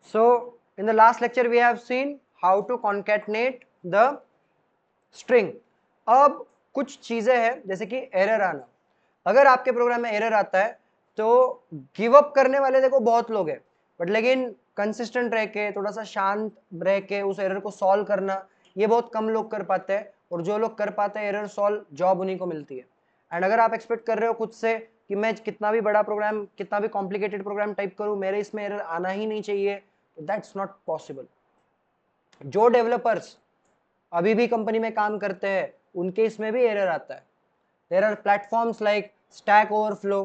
So in the last lecture we have seen how to concatenate the string. अब कुछ चीजें हैं जैसे कि एरर आना. अगर आपके प्रोग्राम में एरर आता है तो गिव अप करने वाले देखो बहुत लोग हैं, बट लेकिन कंसिस्टेंट रह के थोड़ा सा शांत रह के उस एरर को सॉल्व करना ये बहुत कम लोग कर पाते हैं. और जो लोग कर पाते हैं एरर सॉल्व, जॉब उन्हीं को मिलती है. एंड अगर आप एक्सपेक्ट कर रहे हो खुद से कि मैं कितना भी बड़ा प्रोग्राम, कितना भी कॉम्प्लिकेटेड प्रोग्राम टाइप करूं, मेरे इसमें एरर आना ही नहीं चाहिए, तो दैट्स नॉट पॉसिबल. जो डेवलपर्स अभी भी कंपनी में काम करते हैं उनके इसमें भी एरर आता है. There are platforms like Stack Overflow,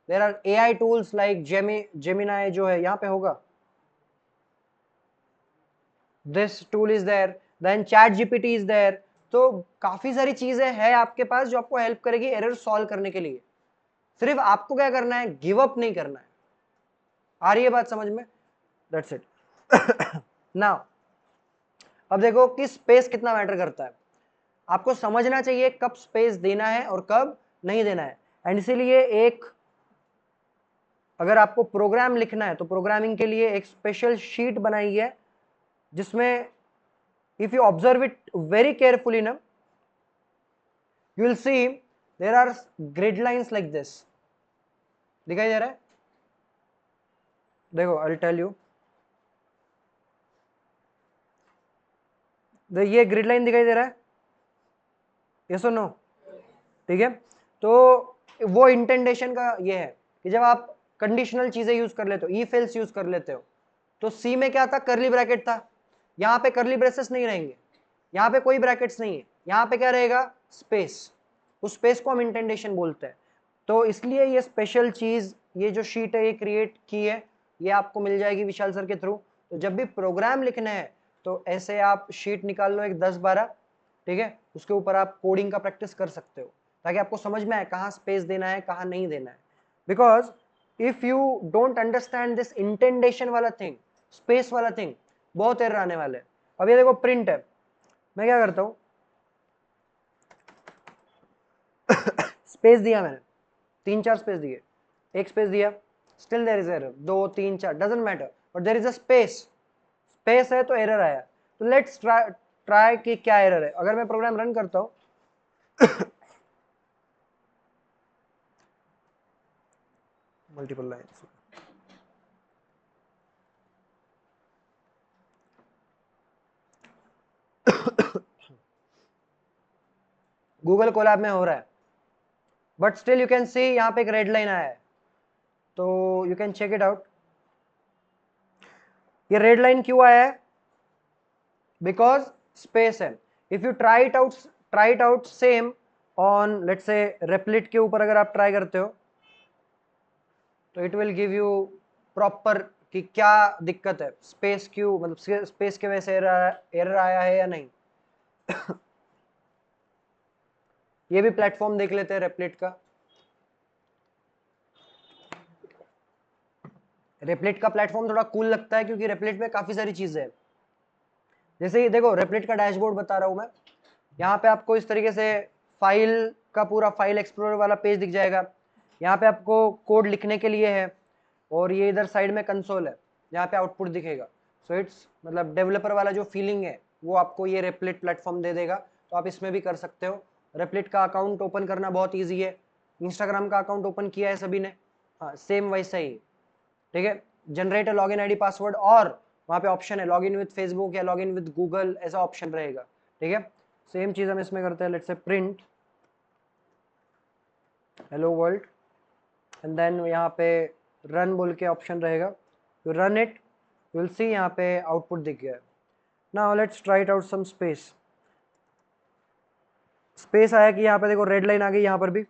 there are AI tools like Gemini जो है यहाँ पे होगा, this tool is there, then ChatGPT is there. तो काफी सारी चीजें हैं आपके पास जो आपको हेल्प करेगी एरर सॉल्व करने के लिए. सिर्फ आपको क्या करना है, गिव अप नहीं करना है. आ रही है बात समझ में? That's it. नाउ अब देखो कि स्पेस कितना मैटर करता है. आपको समझना चाहिए कब स्पेस देना है और कब नहीं देना है. एंड इसीलिए एक, अगर आपको प्रोग्राम लिखना है तो प्रोग्रामिंग के लिए एक स्पेशल शीट बनाई है जिसमें if you observe it very carefully ना, you will see there are grid lines like this. दिखाई दे रहा है? देखो आई विल टेल यू. ये ग्रिड लाइन दिखाई दे रहा है, यस और नो? ठीक है. तो वो इंटेंडेशन का ये है कि जब आप कंडीशनल चीजें यूज कर लेते हो, इफ एल्स यूज कर लेते हो, तो सी में क्या था, करली ब्रैकेट था. यहाँ पे करली ब्रेसेस नहीं रहेंगे, यहाँ पे कोई ब्रैकेट्स नहीं है, यहाँ पे क्या रहेगा, स्पेस. उस स्पेस को हम इंटेंडेशन बोलते हैं. तो इसलिए ये स्पेशल चीज, ये जो शीट है ये क्रिएट की है, ये आपको मिल जाएगी विशाल सर के थ्रू. तो जब भी प्रोग्राम लिखना है तो ऐसे आप शीट निकाल लो एक 10-12, ठीक है, उसके ऊपर आप कोडिंग का प्रैक्टिस कर सकते हो ताकि आपको समझ में आए कहाँ स्पेस देना है कहाँ नहीं देना है. Because if you don't understand this indentation वाला थिंग, स्पेस वाला थिंग, बहुत एरर आने वाले. अब ये देखो प्रिंट है, मैं क्या करता हूँ, स्पेस दिया मैंने, 3-4 स्पेस दिए, एक स्पेस दिया, still there is error, 2-3-4 doesn't matter, but there is a space. Space है तो एरर आया. तो लेट्स ट्राई कि क्या एरर है. अगर मैं प्रोग्राम रन करता हूँ मल्टीपल लाइन्स, गूगल कोलैब में हो रहा है, but still you can see यहाँ पे एक रेड लाइन आया है, तो you can check it out. ये रेड लाइन क्यों आया है? बिकॉज स्पेस है. If you try it out same on let's say Replit के ऊपर अगर आप ट्राई करते हो तो it will give you proper कि क्या दिक्कत है, स्पेस क्यों, मतलब स्पेस के वजह से एरर आया है या नहीं. ये भी प्लेटफॉर्म देख लेते हैं रेप्लिट का. रेप्लिट का प्लेटफॉर्म थोड़ा कूल लगता है क्योंकि रेप्लिट में काफी सारी चीजें हैं. जैसे ये देखो रेप्लिट का डैशबोर्ड बता रहा हूं मैं. यहाँ पे आपको इस तरीके से फाइल का पूरा फाइल एक्सप्लोरर वाला पेज दिख जाएगा. यहाँ पे आपको कोड लिखने के लिए है, और ये इधर साइड में कंसोल है जहाँ पे आउटपुट दिखेगा. सो इट्स मतलब डेवलपर वाला जो फीलिंग है वो आपको ये रेप्लिट प्लेटफॉर्म दे देगा. तो आप इसमें भी कर सकते हो. रेप्लिट का अकाउंट ओपन करना बहुत ईजी है. इंस्टाग्राम का अकाउंट ओपन किया है सभी ने, हाँ सेम वैसा ही, ठीक है. Generate log in I D password, और वहाँ पे ऑप्शन है लॉग इन विद फेसबुक या लॉग इन विद गूगल, ऐसा ऑप्शन रहेगा, ठीक है. सेम चीज हम इसमें करते हैं. Let's say print hello world, and then यहाँ पे रन बोल के ऑप्शन रहेगा. You run it, you will see यहाँ पे आउटपुट दिख गया है. Now let's try it out some space. Space आया कि यहाँ पे देखो रेड लाइन आ गई यहाँ पर भी.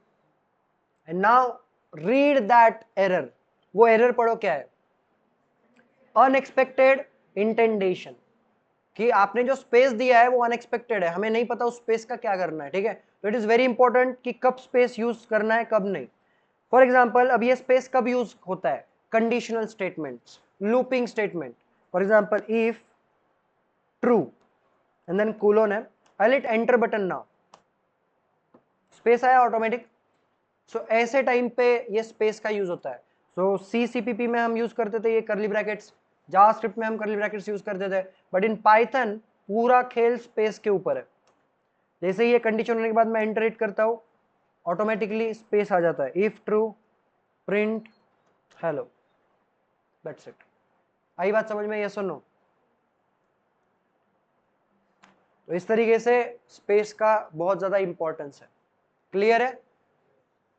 And now read that error. वो एरर पढ़ो क्या है, अनएक्सपेक्टेड इंटेंडेशन. कि आपने जो स्पेस दिया है वो अनएक्सपेक्टेड है, हमें नहीं पता उस स्पेस का क्या करना है, ठीक है. तो इट इज वेरी इंपॉर्टेंट कि कब स्पेस यूज करना है कब नहीं. फॉर एग्जाम्पल अब ये स्पेस कब यूज होता है, conditional statements, looping statement. For example if true and then colon है, I hit enter button now, space आया ऑटोमेटिक. सो ऐसे टाइम पे ये स्पेस का यूज होता है. सो सी सीपीपी में हम यूज करते थे ये करली ब्रैकेट्स, जावास्क्रिप्ट में हम कर्ली ब्रैकेट्स यूज करते थे, बट इन पाइथन पूरा खेल स्पेस के ऊपर है। जैसे ही ये कंडीशन होने के बाद मैं एंटर इट करता हूँ, ऑटोमेटिकली स्पेस आ जाता है, if true print hello, that's it. आई बात समझ में, यस और नो? तो इस तरीके से स्पेस का बहुत ज्यादा इंपॉर्टेंस है। क्लियर है?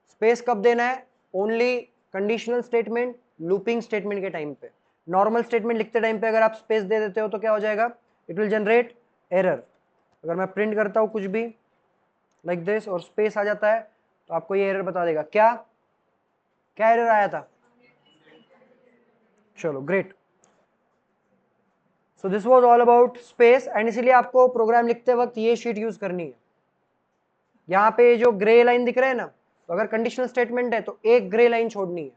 स्पेस कब देना है? Only conditional statement, looping statement के टाइम पे। नॉर्मल स्टेटमेंट लिखते टाइम पे अगर आप स्पेस दे देते हो तो क्या हो जाएगा? It will generate error. अगर मैं प्रिंट करता हूं कुछ भी लाइक दिस और स्पेस आ जाता है तो आपको ये एरर बता देगा। क्या क्या एरर आया था? चलो great. So this was all about space, and इसीलिए आपको प्रोग्राम लिखते वक्त ये शीट यूज करनी है। यहाँ पे जो ग्रे लाइन दिख रहा है ना, तो अगर कंडीशनल स्टेटमेंट है तो एक ग्रे लाइन छोड़नी है,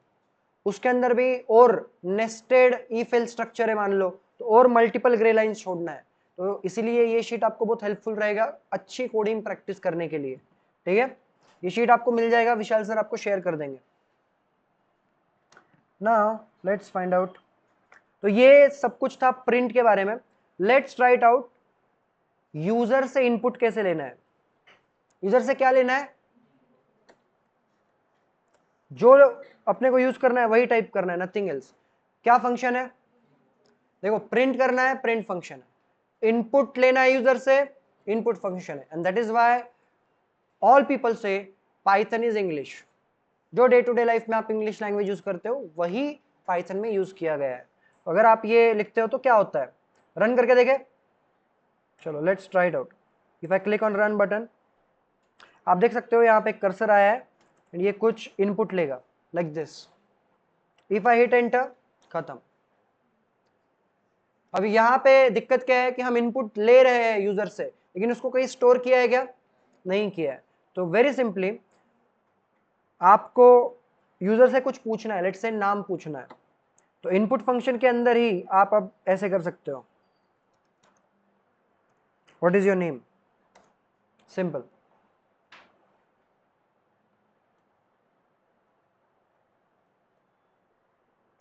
उसके अंदर भी और नेस्टेड इफ एल्स स्ट्रक्चर है मान लो, तो और मल्टीपल ग्रे लाइंस छोड़ना है। तो इसीलिए ये शीट आपको बहुत हेल्पफुल रहेगा अच्छी कोडिंग प्रैक्टिस करने के लिए। ठीक है, ये शीट आपको मिल जाएगा, विशाल सर आपको शेयर कर देंगे। Now let's find out. तो ये सब कुछ था प्रिंट के बारे में। लेट्स राइट आउट यूजर से इनपुट कैसे लेना है। यूजर से क्या लेना है? जो अपने को यूज करना है वही टाइप करना है, नथिंग एल्स। क्या फंक्शन है? देखो, प्रिंट करना है, प्रिंट फंक्शन है। इनपुट लेना है यूजर से, इनपुट फंक्शन है। And that is why all people से पाइथन इज इंग्लिश। जो डे टू डे लाइफ में आप इंग्लिश लैंग्वेज यूज करते हो वही पाइथन में यूज किया गया है। तो अगर आप ये लिखते हो तो क्या होता है? रन करके देखे? चलो let's try it out. If I click on run button, आप देख सकते हो यहाँ पे कर्सर आया है, ये कुछ इनपुट लेगा like this. If I hit enter, खत्म। अभी यहाँ पे दिक्कत क्या है कि हम इनपुट ले रहे हैं यूजर से, लेकिन उसको कहीं स्टोर किया है क्या? नहीं किया है। तो वेरी सिंपली आपको यूजर से कुछ पूछना है, लेट्स से नाम पूछना है, तो इनपुट फंक्शन के अंदर ही आप अब ऐसे कर सकते हो, what is your name, simple.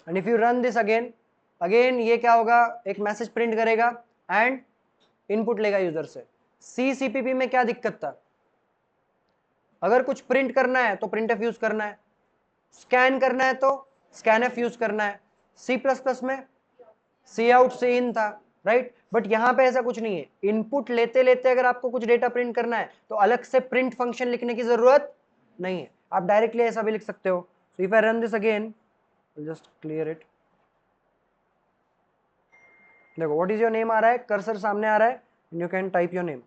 And if you run this again, ये क्या होगा? एक मैसेज प्रिंट करेगा एंड इनपुट लेगा यूजर से। CCPP में क्या दिक्कत था? अगर कुछ प्रिंट करना है तो printf यूज करना है, स्कैन करना है तो scanf यूज करना है। C++ में cout cin था, राइट? बट यहां पे ऐसा कुछ नहीं है। इनपुट लेते लेते अगर आपको कुछ डेटा प्रिंट करना है तो अलग से प्रिंट फंक्शन लिखने की जरूरत नहीं है, आप डायरेक्टली ऐसा भी लिख सकते हो। So if I run this again, just clear it. देखो व्हाट इज योर नेम आ रहा है, कर्सर सामने आ रहा है, you can type your name.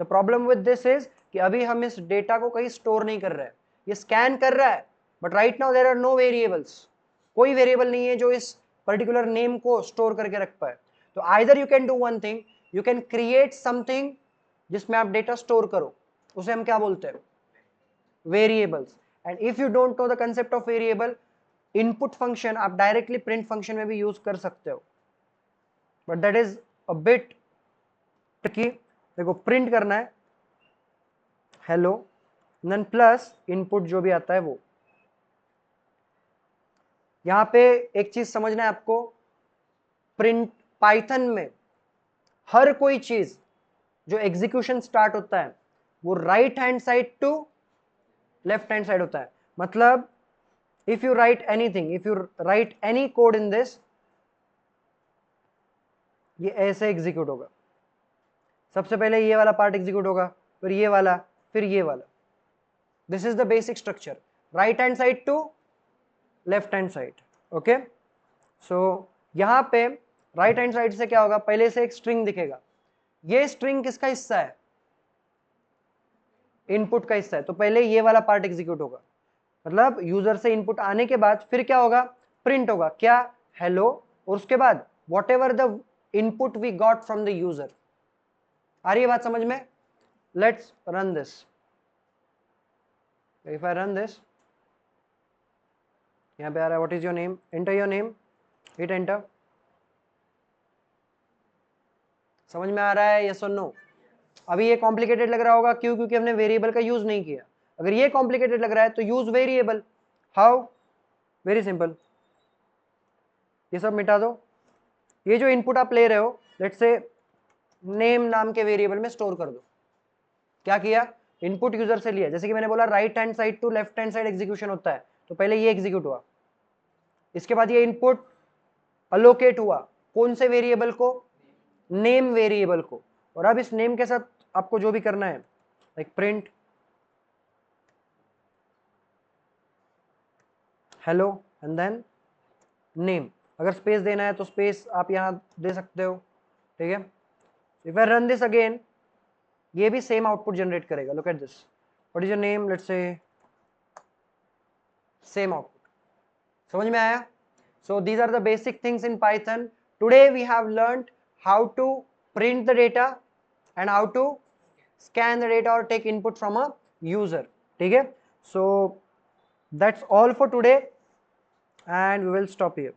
The problem with this is कि अभी हम इस डेटा को कहीं स्टोर नहीं कर रहे हैं, ये स्कैन कर रहा है, but right now there are no variables. कोई वेरिएबल नहीं है जो इस पर्टिकुलर नेम को स्टोर करके रख पाए। तो either you can do one thing, you can create something जिसमें आप डेटा स्टोर करो, उसे हम क्या बोलते हैं? Variables. And if you don't know the concept of variable, input function आप डायरेक्टली प्रिंट फंक्शन में भी यूज कर सकते हो, but that is a bit tricky. देखो प्रिंट करना है हेलो, देन प्लस इनपुट जो भी आता है वो। यहां पे एक चीज समझना है आपको, प्रिंट पाइथन में हर कोई चीज जो एग्जीक्यूशन स्टार्ट होता है वो right hand side to left hand side होता है। मतलब if you write anything, if you write any code in this, ये ऐसे एग्जीक्यूट होगा। सबसे पहले ये वाला पार्ट एग्जीक्यूट होगा, फिर ये वाला, फिर ये वाला। This is the basic structure, right hand side to left hand side. Okay, so यहां पे राइट हैंड साइड से क्या होगा? पहले से एक स्ट्रिंग दिखेगा, ये स्ट्रिंग किसका हिस्सा है? इनपुट का हिस्सा है। तो पहले ये वाला पार्ट एग्जीक्यूट होगा, मतलब यूजर से इनपुट आने के बाद फिर क्या होगा? प्रिंट होगा। क्या? हेलो, और उसके बाद whatever the input we got from the user. आ रही है बात समझ में? Let's run this. If I run this, यहां पे आ रहा है what is your name, enter your name, hit enter. समझ में आ रहा है यस और नो? अभी ये कॉम्प्लिकेटेड लग रहा होगा, क्यों? क्योंकि हमने वेरिएबल का यूज नहीं किया। अगर ये कॉम्प्लिकेटेड लग रहा है तो use variable. How? Very simple, ये सब मिटा दो, ये जो इनपुट आप ले रहे हो लेट्स से नेम नाम के वेरिएबल में स्टोर कर दो। क्या किया, इनपुट यूजर से लिया, जैसे कि मैंने बोला right hand side to left hand side execution होता है, तो पहले ये एग्जीक्यूट हुआ, इसके बाद ये इनपुट अलोकेट हुआ कौन से वेरिएबल को, नेम वेरिएबल को, और अब इस नेम के साथ आपको जो भी करना है like print hello and then name, अगर स्पेस देना है तो स्पेस आप यहां दे सकते हो, ठीक है। If I run this again, ये भी सेम आउटपुट जनरेट करेगा, look at this, what is your name, let's say same output. समझ में आया? So these are the basic things in Python. Today we have learned how to print the data and how to scan the data or take input from a user. ठीक है? So that's all for today and we will stop here.